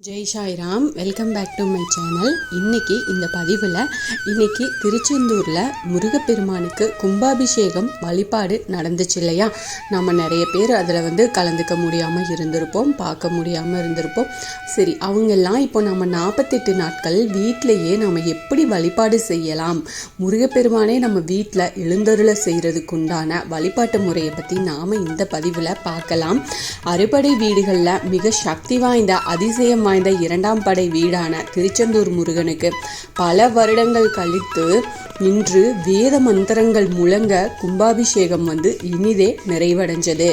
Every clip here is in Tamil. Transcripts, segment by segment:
Jai Sairam, welcome back to my channel. இன்றைக்கி இந்த பதிவில் திருச்செந்தூரில் முருகப்பெருமானுக்கு கும்பாபிஷேகம் வழிபாடு நடந்துச்சு இல்லையா. நம்ம நிறைய பேர் அதில் கலந்துக்க முடியாமல் இருந்திருப்போம், பார்க்க முடியாமல் இருந்திருப்போம். சரி, அவங்கெல்லாம் இப்போ நம்ம 48 நாட்கள் வீட்டிலையே நம்ம எப்படி வழிபாடு செய்யலாம், முருகப்பெருமானே நம்ம வீட்டில் எழுந்தருளை செய்கிறதுக்கு உண்டான வழிபாட்டு முறையை பற்றி நாம் இந்த பதிவில் பார்க்கலாம். அறுபடை வீடுகளில் மிக சக்தி வாய்ந்த அதிசயம் வாய்ந்த 2ஆம் படை வீடான திருச்செந்தூர் முருகனுக்கு பல வருடங்கள் கழித்து இன்று வேத மந்திரங்கள் முழங்க கும்பாபிஷேகம் இனிதே நிறைவடைஞ்சது.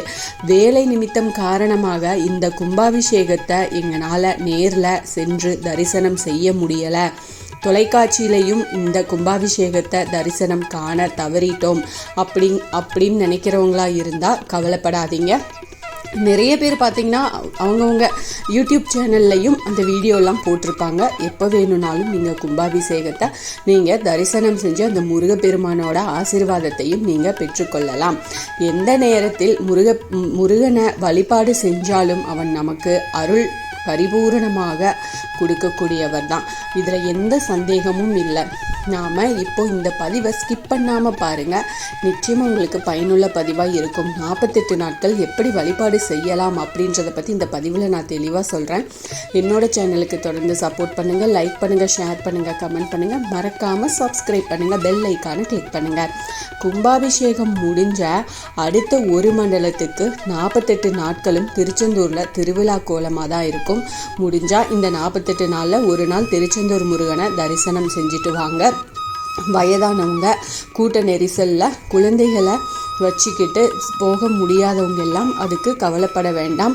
வேலை நிமித்தம் காரணமாக இந்த கும்பாபிஷேகத்தை எங்களால் நேரில் சென்று தரிசனம் செய்ய முடியலை. தொலைக்காட்சியிலையும் இந்த கும்பாபிஷேகத்தை தரிசனம் காண தவறிட்டோம் அப்படின்னு நினைக்கிறவங்களா இருந்தால் கவலைப்படாதீங்க. நிறைய பேர் பார்த்தீங்கன்னா அவங்கவுங்க யூடியூப் சேனல்லையும் அந்த வீடியோலாம் போட்டிருப்பாங்க. எப்போ வேணும்னாலும் நீங்கள் கும்பாபிஷேகத்தை நீங்கள் தரிசனம் செஞ்சு அந்த முருகப்பெருமானோட ஆசீர்வாதத்தையும் நீங்கள் பெற்றுக்கொள்ளலாம். எந்த நேரத்தில் முருகனை வழிபாடு செஞ்சாலும் அவன் நமக்கு அருள் பரிபூரணமாக கொடுக்கக்கூடியவர் தான். இதில் எந்த சந்தேகமும் இல்லை. நாம் இப்போ இந்த பதிவை ஸ்கிப் பண்ணாமல் பாருங்கள், நிச்சயமாக உங்களுக்கு பயனுள்ள பதிவாக இருக்கும். 48 நாட்கள் எப்படி வழிபாடு செய்யலாம் அப்படின்றத பற்றி இந்த பதிவில் நான் தெளிவாக சொல்கிறேன். என்னோட சேனலுக்கு தொடர்ந்து சப்போர்ட் பண்ணுங்கள், லைக் பண்ணுங்கள், ஷேர் பண்ணுங்கள், கமெண்ட் பண்ணுங்கள், மறக்காமல் சப்ஸ்கிரைப் பண்ணுங்கள், பெல் ஐக்கானை கிளிக் பண்ணுங்கள். கும்பாபிஷேகம் முடிஞ்ச அடுத்த ஒரு மண்டலத்துக்கு 48 நாட்களும் திருச்செந்தூரில் திருவிழா கோலமாக தான் இருக்கும். முடிஞ்சால் இந்த 48 நாளில் ஒரு நாள் திருச்செந்தூர் முருகனை தரிசனம் செஞ்சுட்டு வாங்க. வயதானவங்க, கூட்ட நெரிசலில் குழந்தைகளை வச்சுக்கிட்டு போக முடியாதவங்க எல்லாம் அதுக்கு கவலைப்பட வேண்டாம்.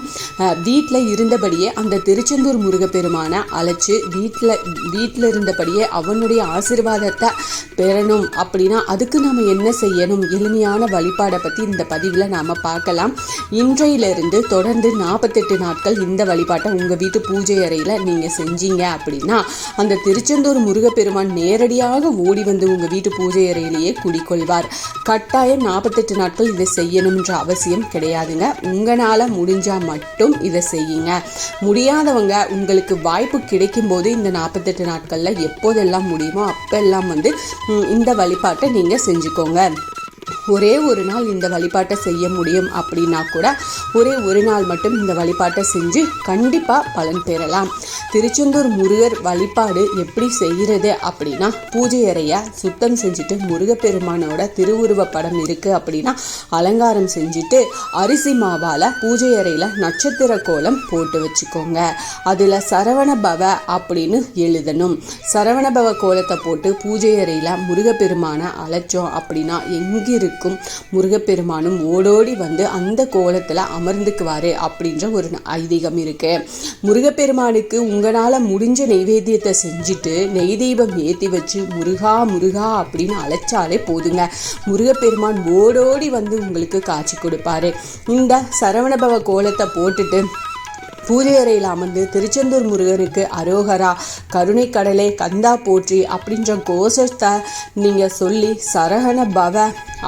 வீட்டில் இருந்தபடியே அந்த திருச்செந்தூர் முருகப்பெருமானை அழைச்சி வீட்டில் இருந்தபடியே அவனுடைய ஆசீர்வாதத்தை பெறணும் அப்படின்னா அதுக்கு நாம் என்ன செய்யணும், எளிமையான வழிபாடை பற்றி இந்த பதிவில் நாம் பார்க்கலாம். இன்றையிலிருந்து தொடர்ந்து 48 நாட்கள் இந்த வழிபாட்டை உங்கள் வீட்டு பூஜை அறையில் நீங்கள் செஞ்சீங்க அப்படின்னா அந்த திருச்செந்தூர் முருகப்பெருமான் நேரடியாக ஓடி உங்கள் வீட்டு பூஜை அறையிலேயே குடிக்கொள்வார். கட்டாயம் 48 நாட்கள் இதை செய்யணும்ன்ற அவசியம் கிடையாதுங்க. உங்களால் முடிஞ்சால் மட்டும் இதை செய்யுங்க. முடியாதவங்க உங்களுக்கு வாய்ப்பு கிடைக்கும் போது இந்த 48 நாட்களில் எப்போதெல்லாம் முடியுமோ அப்பெல்லாம் இந்த வழிபாட்டை நீங்கள் செஞ்சுக்கோங்க. ஒரே ஒரு நாள் இந்த வழிபாட்டை செய்ய முடியும் அப்படின்னா கூட ஒரே ஒரு நாள் மட்டும் இந்த வழிபாட்டை செஞ்சு கண்டிப்பாக பலன் பெறலாம். திருச்செந்தூர் முருகர் வழிபாடு எப்படி செய்கிறது அப்படின்னா, பூஜை அறையை சுத்தம் செஞ்சுட்டு முருகப்பெருமானோட திருவுருவ படம் இருக்குது அப்படின்னா அலங்காரம் செஞ்சுட்டு அரிசி மாவால் பூஜை அறையில் நட்சத்திர கோலம் போட்டு வச்சுக்கோங்க. அதில் சரவணபவ அப்படின்னு எழுதணும். சரவணபவ கோலத்தை போட்டு பூஜை அறையில் முருகப்பெருமானை அழைச்சோம் அப்படின்னா எங்கிருக்கும் முருகப்பெருமானும் ஓடோடி அந்த கோலத்தில் அமர்ந்துக்குவாரு அப்படின்ற ஒரு ஐதீகம் இருக்கு. முருகப்பெருமானுக்கு உங்களால் முடிஞ்ச நெய்வேத்தியத்தை செஞ்சுட்டு நெய் தீபம் ஏற்றி வச்சு முருகா முருகா அப்படின்னு அழைச்சாலே போதுங்க. முருகப்பெருமான் ஓடோடி உங்களுக்கு காட்சி கொடுப்பாரு. இந்த சரவணபவ கோலத்தை போட்டுட்டு பூஜை அறையில் அமர்ந்து திருச்செந்தூர் முருகனுக்கு அரோகரா, கருணை கடலே, கந்தா போற்றி அப்படின்ற கோஷத்தை நீங்கள் சொல்லி சரவண பவ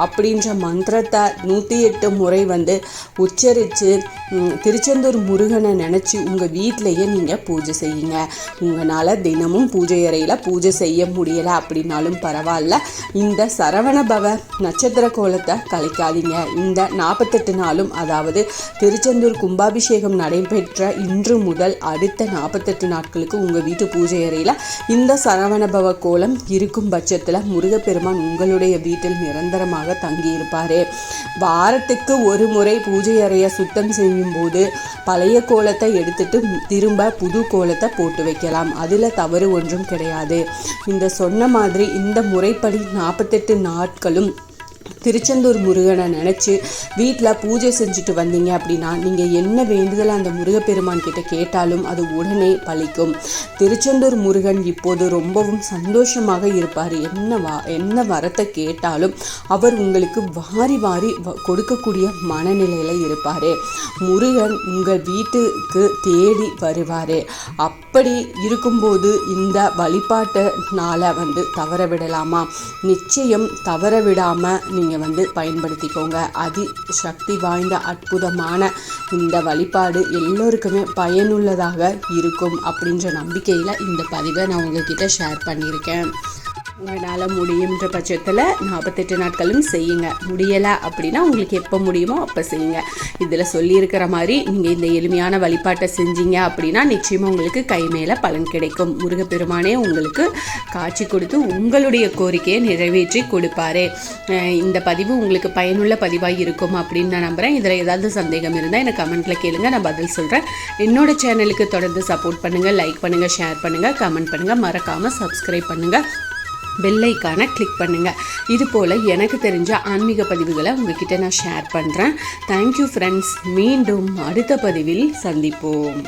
அப்படின்ற மந்திரத்தை 108 முறை உச்சரித்து திருச்செந்தூர் முருகனை நினச்சி உங்கள் வீட்டிலையே நீங்கள் பூஜை செய்யுங்க. உங்களால் தினமும் பூஜை அறையில் பூஜை செய்ய முடியலை அப்படின்னாலும் பரவாயில்ல, இந்த சரவண பவ நட்சத்திர கோலத்தை கலைக்காதீங்க. இந்த 48 நாளும், அதாவது திருச்செந்தூர் கும்பாபிஷேகம் நடைபெற்ற இன்று முதல் அடுத்த 48 நாட்களுக்கு உங்கள் வீட்டு பூஜை அறையில் இந்த சரவணபவ கோலம் இருக்கும் பட்சத்தில் முருகப்பெருமான் உங்களுடைய வீட்டில் நிரந்தரமாக தங்கியிருப்பார். வாரத்துக்கு ஒரு முறை பூஜை அறையை சுத்தம் செய்யும் போது பழைய கோலத்தை எடுத்துட்டு திரும்ப புது கோலத்தை போட்டு வைக்கலாம். அதில் தவறு ஒன்றும் கிடையாது. இந்த சொன்ன மாதிரி இந்த முறைப்படி 48 நாட்களும் திருச்செந்தூர் முருகனை நினச்சி வீட்டில் பூஜை செஞ்சுட்டு வந்தீங்க அப்படின்னா நீங்கள் என்ன வேண்டுதலை அந்த முருகப்பெருமான் கிட்ட கேட்டாலும் அது உடனே பலிக்கும். திருச்செந்தூர் முருகன் இப்போது ரொம்பவும் சந்தோஷமாக இருப்பார். என்ன வரத்தை கேட்டாலும் அவர் உங்களுக்கு வாரி வாரி கொடுக்கக்கூடிய மனநிலையில் இருப்பார். முருகன் உங்கள் வீட்டுக்கு தேடி வருவார். அப்படி இருக்கும்போது இந்த வழிபாட்டுனால தவற விடலாமா? நிச்சயம் தவற விடாமல் நீங்கள் பயன்படுத்திக்கோங்க. அதி சக்தி வாய்ந்த அற்புதமான இந்த வழிபாடு எல்லோருக்குமே பயனுள்ளதாக இருக்கும் அப்படின்ற நம்பிக்கையில் இந்த பதிவை நான் உங்ககிட்ட ஷேர் பண்ணியிருக்கேன். உங்களால் முடியுன்ற பட்சத்தில் 48 நாட்களும் செய்யுங்க. முடியலை அப்படின்னா உங்களுக்கு எப்போ முடியுமோ அப்போ செய்யுங்க. இதில் சொல்லியிருக்கிற மாதிரி நீங்கள் இந்த எளிமையான வழிபாட்டை செஞ்சீங்க அப்படின்னா நிச்சயமாக உங்களுக்கு கை மேலே பலன் கிடைக்கும். முருகப்பெருமானே உங்களுக்கு காட்சி கொடுத்து உங்களுடைய கோரிக்கையை நிறைவேற்றி கொடுப்பாரு. இந்த பதிவு உங்களுக்கு பயனுள்ள பதிவாக இருக்கும் அப்படின்னு நான் நம்புகிறேன். இதில் ஏதாவது சந்தேகம் இருந்தால் எனக்கு கமெண்ட்டில் கேளுங்க, நான் பதில் சொல்கிறேன். என்னோட சேனலுக்கு தொடர்ந்து சப்போர்ட் பண்ணுங்கள், லைக் பண்ணுங்கள், ஷேர் பண்ணுங்கள், கமெண்ட் பண்ணுங்கள், மறக்காமல் சப்ஸ்கிரைப் பண்ணுங்கள், பெல் ஐக்கானை கிளிக் பண்ணுங்கள். இது போல் எனக்கு தெரிஞ்ச ஆன்மீக பதிவுகளை உங்ககிட்ட நான் ஷேர் பண்ணுறேன். Thank you friends. மீண்டும் அடுத்த பதிவில் சந்திப்போம்.